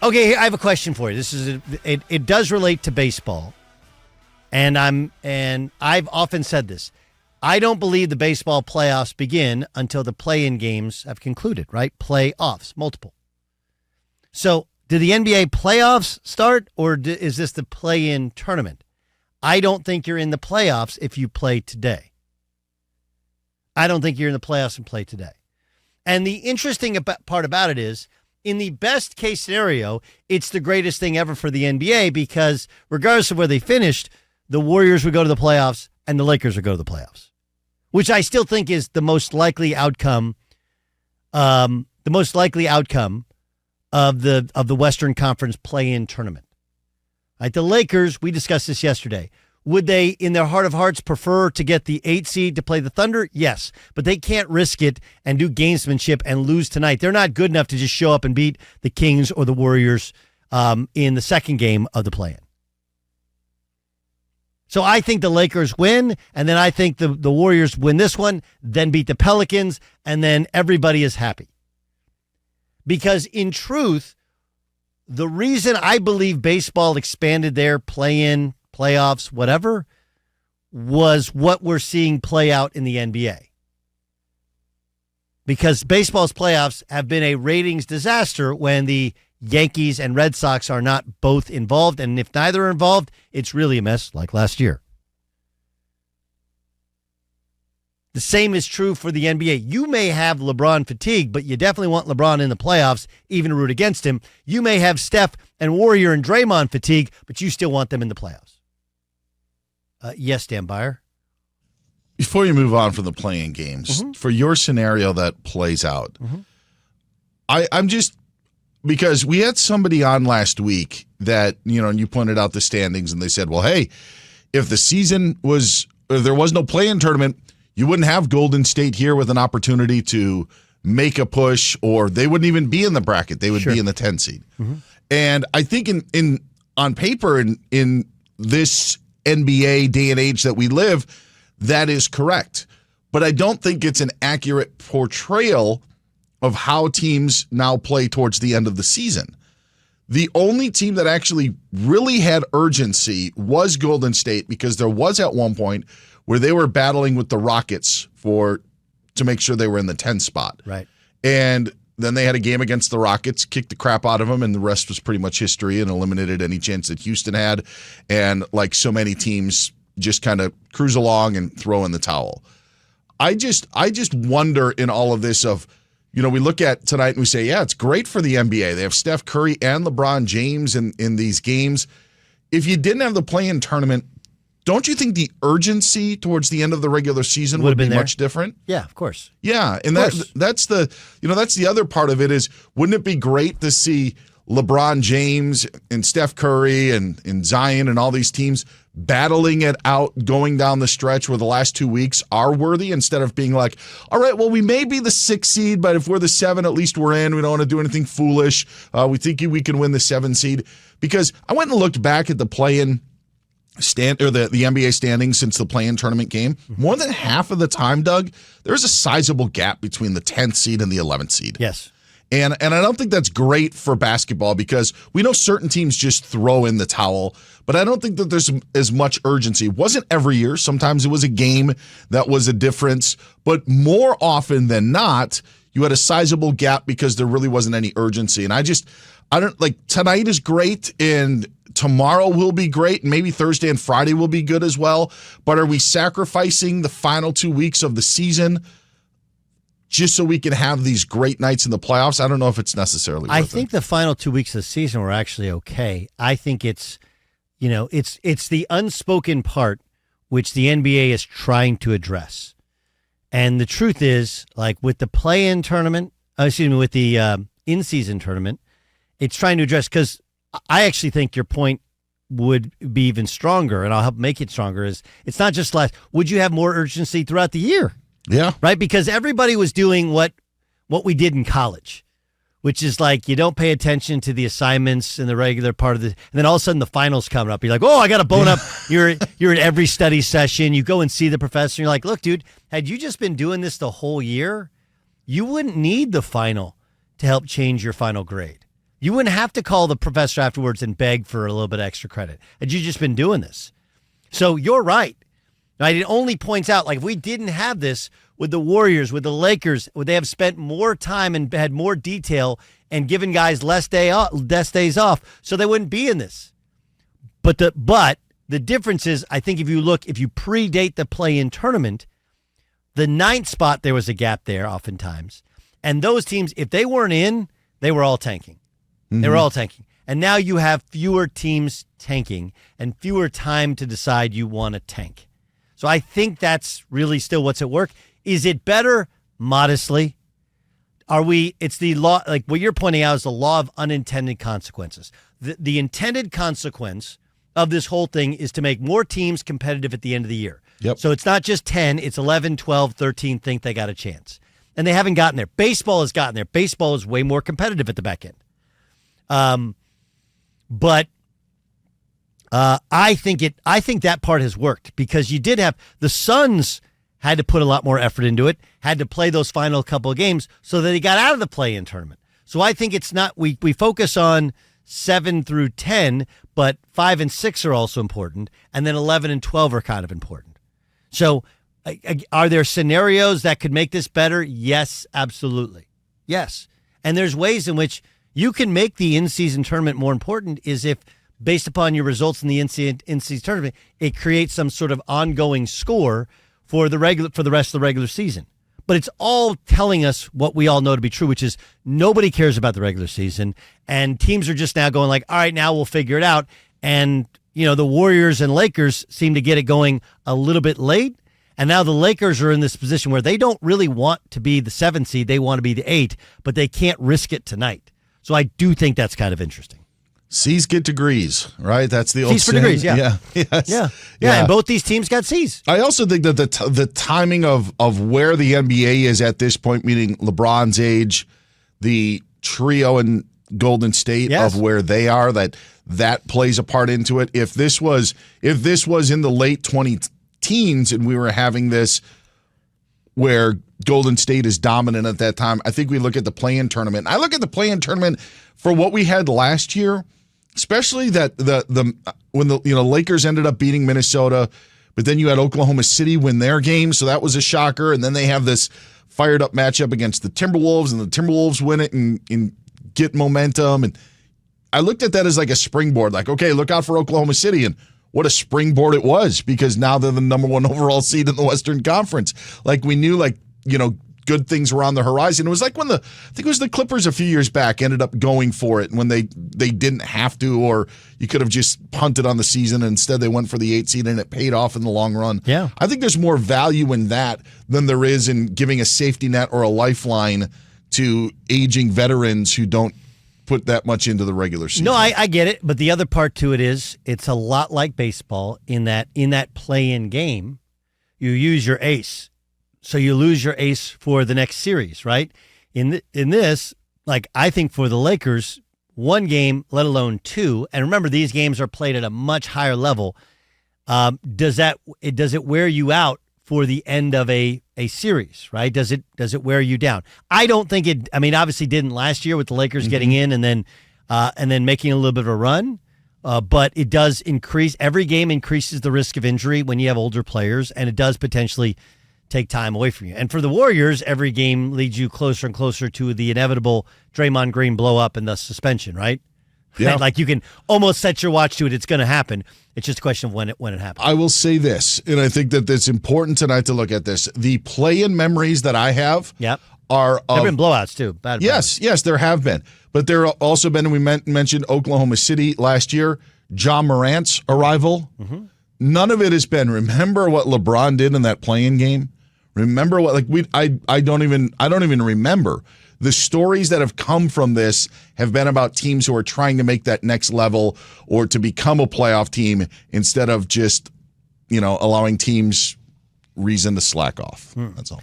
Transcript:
Okay, I have a question for you. It does relate to baseball, and I've often said this. I don't believe the baseball playoffs begin until the play-in games have concluded. Right? Playoffs, multiple. So, do the NBA playoffs start, or is this the play-in tournament? I don't think you're in the playoffs if you play today. I don't think you're in the playoffs and play today. And the interesting part about it is, in the best case scenario, it's the greatest thing ever for the NBA because regardless of where they finished, the Warriors would go to the playoffs and the Lakers would go to the playoffs, which I still think is the most likely outcome. The most likely outcome of the Western Conference play-in tournament. Right, the Lakers, we discussed this yesterday. Would they, in their heart of hearts, prefer to get the 8 seed to play the Thunder? Yes, but they can't risk it and do gamesmanship and lose tonight. They're not good enough to just show up and beat the Kings or the Warriors in the second game of the play-in. So I think the Lakers win, and then I think the Warriors win this one, then beat the Pelicans, and then everybody is happy. Because in truth, the reason I believe baseball expanded their play-in, playoffs, whatever, was what we're seeing play out in the NBA. Because baseball's playoffs have been a ratings disaster when the Yankees and Red Sox are not both involved. And if neither are involved, it's really a mess like last year. The same is true for the NBA. You may have LeBron fatigue, but you definitely want LeBron in the playoffs, even to root against him. You may have Steph and Warrior and Draymond fatigue, but you still want them in the playoffs. Yes, Dan Beyer. Before you move on from the playing games, for your scenario that plays out, I'm just, because we had somebody on last week that, and you pointed out the standings and they said, well, hey, if there was no play-in tournament, you wouldn't have Golden State here with an opportunity to make a push, or they wouldn't even be in the bracket. They would be in the 10 seed. And I think on paper, in this NBA day and age that we live, that is correct. But I don't think it's an accurate portrayal of how teams now play towards the end of the season. The only team that actually really had urgency was Golden State, because there was at one point where they were battling with the Rockets to make sure they were in the 10 spot. Right. And then they had a game against the Rockets, kicked the crap out of them, and the rest was pretty much history and eliminated any chance that Houston had. And like so many teams, just kind of cruise along and throw in the towel. I just wonder in all of this of, we look at tonight and we say, yeah, it's great for the NBA. They have Steph Curry and LeBron James in these games. If you didn't have the play-in tournament, don't you think the urgency towards the end of the regular season would be much different? Yeah, of course. Yeah, and that's the other part of it is, wouldn't it be great to see LeBron James and Steph Curry and Zion and all these teams battling it out, going down the stretch where the last 2 weeks are worthy, instead of being like, all right, well, we may be the 6 seed, but if we're the 7, at least we're in. We don't want to do anything foolish. We think we can win the 7 seed. Because I went and looked back at the play-in the NBA standings since the play-in tournament game. More than half of the time, Doug, there's a sizable gap between the 10th seed and the 11th seed. Yes. And I don't think that's great for basketball, because we know certain teams just throw in the towel, but I don't think that there's as much urgency. It wasn't every year. Sometimes it was a game that was a difference, but more often than not, you had a sizable gap because there really wasn't any urgency. And tonight is great, and tomorrow will be great, and maybe Thursday and Friday will be good as well. But are we sacrificing the final 2 weeks of the season just so we can have these great nights in the playoffs? I don't know if it's necessarily worth it. I think the final 2 weeks of the season were actually okay. I think it's the unspoken part which the NBA is trying to address. And the truth is, like with the play-in tournament, with the in-season tournament, it's trying to address, because I actually think your point would be even stronger, and I'll help make it stronger, is it's not just would you have more urgency throughout the year? Yeah. Right? Because everybody was doing what we did in college, which is like you don't pay attention to the assignments in the regular part of and then all of a sudden the finals coming up. You're like, oh, I got to bone up. You're in every study session. You go and see the professor. And you're like, look, dude, had you just been doing this the whole year, you wouldn't need the final to help change your final grade. You wouldn't have to call the professor afterwards and beg for a little bit of extra credit. Had you just been doing this? So you're right. Right? It only points out, like, if we didn't have this with the Warriors, with the Lakers, would they have spent more time and had more detail and given guys less days off, so they wouldn't be in this. But the difference is, I think if you predate the play-in tournament, the 9th spot, there was a gap there oftentimes. And those teams, if they weren't in, they were all tanking. Mm-hmm. They were all tanking. And now you have fewer teams tanking and fewer time to decide you want to tank. So I think that's really still what's at work. Is it better? Modestly. It's the law, like what you're pointing out is the law of unintended consequences. The intended consequence of this whole thing is to make more teams competitive at the end of the year. Yep. So it's not just 10, it's 11, 12, 13 think they got a chance. And they haven't gotten there. Baseball has gotten there. Baseball is way more competitive at the back end. But I think that part has worked because you did have the Suns had to put a lot more effort into it, had to play those final couple of games so that they got out of the play-in tournament. So I think it's not we focus on 7 through 10, but 5 and 6 are also important, and then 11 and 12 are kind of important. So are there scenarios that could make this better? Yes, absolutely. Yes. And there's ways in which you can make the in-season tournament more important is if, based upon your results in the in-season tournament, it creates some sort of ongoing score for the rest of the regular season. But it's all telling us what we all know to be true, which is nobody cares about the regular season, and teams are just now going like, all right, now we'll figure it out. And, the Warriors and Lakers seem to get it going a little bit late, and now the Lakers are in this position where they don't really want to be the 7th seed. They want to be the 8th, but they can't risk it tonight. So I do think that's kind of interesting. C's get degrees, right? That's the old C's for degrees, yeah. Yeah. Yes. Yeah. And both these teams got C's. I also think that the timing of where the NBA is at this point, meaning LeBron's age, the trio in Golden State of where they are, that plays a part into it. If this was in the late 20-teens and we were having this where Golden State is dominant at that time, I think we look at the play-in tournament. I look at the play-in tournament for what we had last year, especially that when the Lakers ended up beating Minnesota, but then you had Oklahoma City win their game, so that was a shocker. And then they have this fired up matchup against the Timberwolves, and the Timberwolves win it and get momentum. And I looked at that as like a springboard, like, okay, look out for Oklahoma City. And what a springboard it was, because now they're the number 1 overall seed in the Western Conference. Like we knew, good things were on the horizon. It was like when I think it was the Clippers a few years back ended up going for it when they didn't have to, or you could have just punted on the season, and instead they went for the 8th seed and it paid off in the long run. Yeah. I think there's more value in that than there is in giving a safety net or a lifeline to aging veterans who don't put that much into the regular season. No, I get it, but the other part to it is it's a lot like baseball in that play-in game, you use your ace. So you lose your ace for the next series, right? In this, like I think for the Lakers, 1 game, let alone 2, and remember these games are played at a much higher level. Does it wear you out for the end of a series, right? Does it wear you down? I don't think it. I mean, obviously didn't last year with the Lakers getting in and then making a little bit of a run. But it does increase. Every game increases the risk of injury when you have older players, and it does potentially take time away from you. And for the Warriors, every game leads you closer and closer to the inevitable Draymond Green blow up and thus suspension, right? Yeah. Like you can almost set your watch to it. It's going to happen. It's just a question of when it happens. I will say this, and I think that it's important tonight to look at this. The play-in memories that I have are there have been blowouts too. Bad. Yes, there have been. But there have also been, we mentioned Oklahoma City last year, John Morant's arrival. Mm-hmm. None of it has been, remember what LeBron did in that play-in game? Remember what I don't even remember. The stories that have come from this have been about teams who are trying to make that next level or to become a playoff team instead of just, allowing teams reason to slack off. That's all.